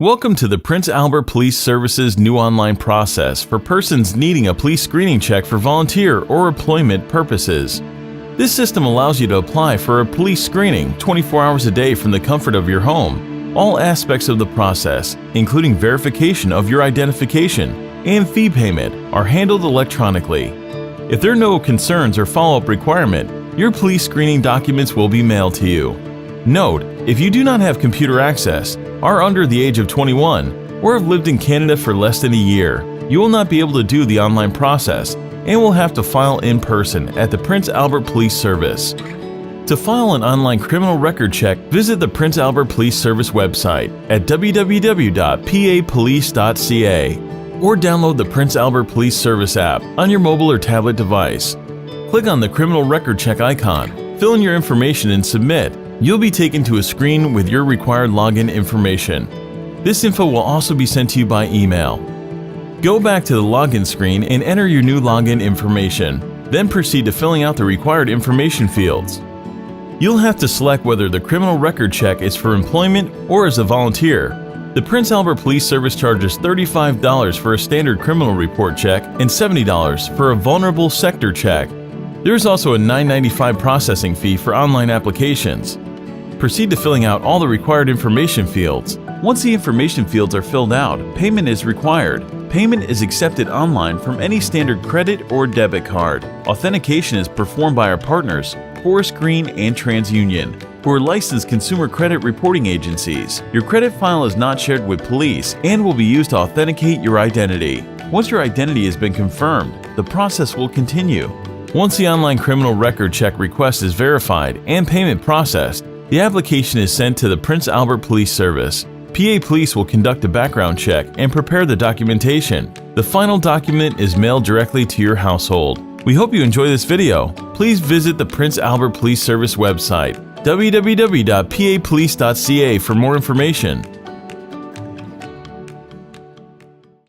Welcome to the Prince Albert Police Service's new online process for persons needing a police screening check for volunteer or employment purposes. This system allows you to apply for a police screening 24 hours a day from the comfort of your home. All aspects of the process, including verification of your identification and fee payment, are handled electronically. If there are no concerns or follow-up requirement, your police screening documents will be mailed to you. Note, if you do not have computer access, are under the age of 21, or have lived in Canada for less than a year, you will not be able to do the online process and will have to file in person at the Prince Albert Police Service. To file an online criminal record check, visit the Prince Albert Police Service website at www.papolice.ca or download the Prince Albert Police Service app on your mobile or tablet device. Click on the criminal record check icon, fill in your information and submit. You'll be taken to a screen with your required login information. This info will also be sent to you by email. Go back to the login screen and enter your new login information. Then proceed to filling out the required information fields. You'll have to select whether the criminal record check is for employment or as a volunteer. The Prince Albert Police Service charges $35 for a standard criminal report check and $70 for a vulnerable sector check. There is also a $9.95 processing fee for online applications. Proceed to filling out all the required information fields. Once the information fields are filled out, payment is required. Payment is accepted online from any standard credit or debit card. Authentication is performed by our partners, Forest Green and TransUnion, who are licensed consumer credit reporting agencies. Your credit file is not shared with police and will be used to authenticate your identity. Once your identity has been confirmed, the process will continue. Once the online criminal record check request is verified and payment processed, the application is sent to the Prince Albert Police Service. PA Police will conduct a background check and prepare the documentation. The final document is mailed directly to your household. We hope you enjoy this video. Please visit the Prince Albert Police Service website, www.papolice.ca, for more information.